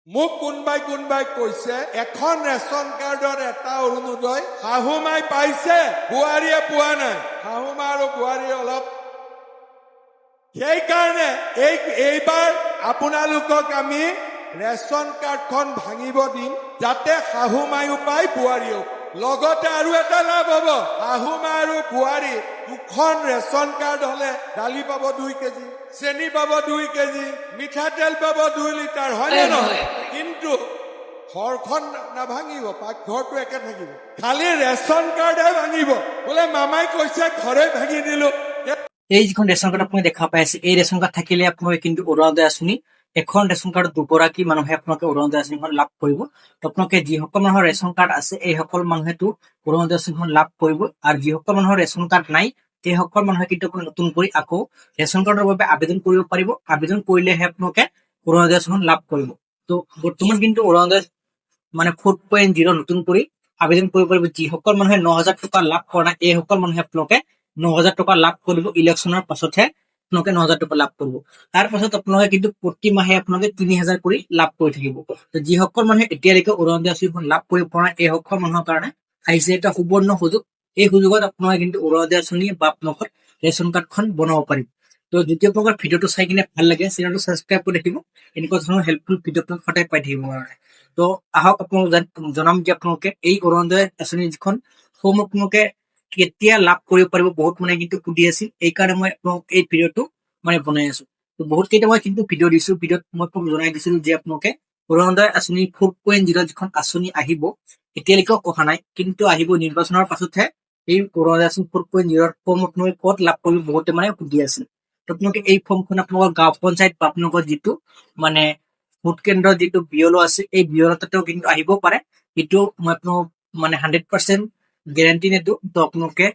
মোক কোনবাই কৈছে এখন ৰেচন কাৰ্ডৰ এটা অৰুণোদয় শাহুমাই পাইছে, বোৱাৰীয়ে পোৱা নাই। শাহুমা আৰু বোৱাৰী অলপ সেইকাৰণে এইবাৰ আপোনালোকক আমি ৰেচন কাৰ্ডখন ভাঙিব দিম, যাতে শাহুমায়ো পায় বোৱাৰীও। লগতে আৰু এটা লাভ হ'ব, শাহুমা আৰু বোৱাৰী দুখন ৰেচন কাৰ্ড হলে দালি পাব 2 কেজি, চেনি পাব 2 কেজি, মিঠাতেল পাব 2 লিটাৰ, হয়নে নহয়? কিন্তু ঘৰখন নাভাঙিব, পাকঘৰটো একে থাকিব, খালি ৰেচন কাৰ্ডে ভাঙিব। বোলে মামাই কৈছে ঘৰে ভাঙি দিলো। এই যিখন ৰেচন কাৰ্ড আপুনি দেখা পাই আছে, এই ৰেচন কাৰ্ড থাকিলে আপোনালোকে কিন্তু অৰুণোদয় আঁচনি এখন ৰেচন কাৰ্ড দুগৰাকী মানুহে আপোনালোকে অৰুণোদয় আঁচনিখন লাভ কৰিব। তো আপোনালোকে যিসকল মানুহৰ ৰেচন কাৰ্ড আছে এই সকল মানুহেতো অৰুণোদয় আঁচনিখন লাভ কৰিব, আৰু যিসকল মানুহৰ ৰেচন কাৰ্ড নাই সেই সকল মানুহে কিন্তু নতুন কৰি আকৌ ৰেচন কাৰ্ডৰ বাবে আবেদন কৰিব পাৰিব। আবেদন কৰিলেহে আপোনালোকে অৰুণোদয় আঁচনিখন লাভ কৰিব। তো বৰ্তমান কিন্তু অৰুণোদয় মানে 4.0 নতুন কৰি আবেদন কৰিব পাৰিব। যিসকল মানুহে 9,000 টকা লাভ কৰা নাই এই সকল মানুহে আপোনালোকে 9,000 টকা লাভ কৰিব। ইলেকশ্যনৰ পাছতহে আপোনালোকে 9,000 টকা লাভ কৰিব। তাৰ পাছত আপোনালোকে কিন্তু প্ৰতি মাহে আপোনালোকে 3,000 কৰি লাভ কৰি থাকিব। তো যিসকল মানুহে এতিয়ালৈকে অৰুণোদয় আঁচনিখন লাভ কৰিব পৰা নাই এই সকল মানুহৰ কাৰণে আহিছে এটা সুবৰ্ণ সুযোগ। এই সুযোগত আপোনালোকে কিন্তু অৰুণোদয় আঁচনি বা আপোনালোকৰ ৰেচন কাৰ্ডখন বনাব পাৰিব। তো যদি আপোনালোকৰ ভিডিঅ'টো চাই কিনে ভাল লাগে চেনেলটো ছাবস্ক্ৰাইব কৰি ৰাখিব, এনেকুৱা ধৰণৰ হেল্পফুল ভিডিঅ' আপোনালোকে সদায় পাই থাকিব কাৰণে। তো আহক আপোনালোক জনাম যে আপোনালোকে এই অৰুণোদয় আঁচনি যিখন ফৰ্ম আপোনালোকে কেতিয়া লাভ কৰিব পাৰিব। বহুত মানে কিন্তু সুধি আছিল, এই কাৰণে মই আপোনালোক এই ভিডিঅ'টো মানে বনাই আছো। তো বহুত কেইটা মই কিন্তু ভিডিঅ' দিছো, ভিডিঅ'ত মই আপোনাক জনাই দিছিলো যে আপোনালোকে অৰুণোদয় আঁচনি 4.0 যিখন আঁচনি আহিব এতিয়ালৈকেও অহা নাই, কিন্তু আহিব নিৰ্বাচনৰ পাছতহে এই অৰুণোদয় আঁচনি 4.0 ফৰ্ম আপোনালোকে ক'ত লাভ কৰিব বহুতে মানে সুধি আছিল। তো আপোনালোকে এই ফৰ্মখন আপোনালোকৰ গাঁও পঞ্চায়ত বা আপোনালোকৰ যিটো মানে ভোট কেন্দ্ৰৰ যিটো বিএলঅ আছে এই বিএলঅ তাতেও কিন্তু আহিব পাৰে। এইটো মই আপোনাক মানে 100% গেৰাণ্টি নিদো। তো আপোনালোকে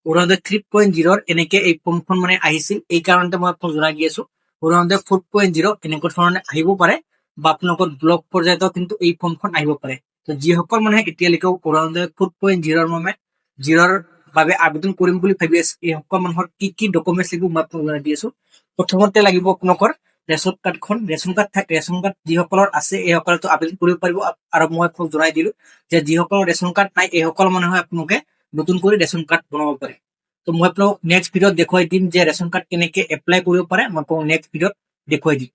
অৰুণোদয় 3.0 এনেকে এই ফৰ্মখন মানে আহিছিল, এই কাৰণতে মই আপোনাক জনাই দি আছো। অৰুণোদয় 4.0 এনেকুৱা ধৰণে আহিব পাৰে, বা আপোনালোকৰ ব্লক পৰ্যায়তো কিন্তু এই ফৰ্মখন আহিব পাৰে। তো যিসকল মানুহে এতিয়ালৈকে অৰুণোদয় 4.0 বাবে আবেদন কৰিম বুলি ভাবি আছে এই সকল মানুহৰ কি কি ডকুমেণ্টছ লাগিব মই আপোনাক জনাই দি আছো। প্ৰথমতে লাগিব আপোনালোকৰ ৰেচন কাৰ্ডখন। ৰেচন কাৰ্ড যিসকলৰ আছে এই সকলেতো আবেদন কৰিব পাৰিব। আৰু মই আপোনাক জনাই দিলো যে যিসকলৰ ৰেচন কাৰ্ড নাই এই সকল মানুহে আপোনালোকে নতুন কৰি ৰেচন কাৰ্ড বনাব পাৰে। তো মই আপোনাক নেক্সট ভিডিঅ'ত দেখুৱাই দিম যে ৰেচন কাৰ্ড কেনেকে এপ্লাই কৰিব পাৰে, মই আপোনাক নেক্সট ভিডিঅ'ত দেখুৱাই দিম।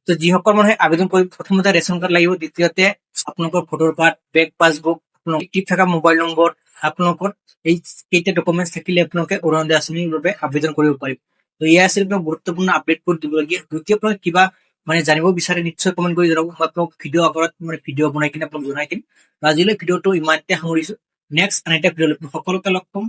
তো যিসকল মানুহে আবেদন কৰিব প্ৰথমতে ৰেচন কাৰ্ড লাগিব, দ্বিতীয়তে আপোনালোকৰ voter card, bank passbook, active থকা মোবাইল নম্বৰ, আপোনালোকৰ এই কেইটা ডকুমেণ্টছ থাকিলে আপোনালোকে অৰুণোদয় আঁচনিৰ বাবে আবেদন কৰিব পাৰিব। তো এয়া আছিল একদম গুৰুত্বপূৰ্ণ আপডেটবোৰ দিবলগীয়া। যদি আপোনালোকে কিবা মানে জানিব বিচাৰে নিশ্চয় কমেণ্ট কৰি জনাব, মই আপোনাক ভিডিঅ' আগত মানে ভিডিঅ' বনাই কিনে আপোনাক জনাই দিম। আজিলৈ ভিডিঅ'টো ইমানতে সামৰিছো। নেক্সট আন এটা ভিডিঅ' সকলোকে লগ পাম।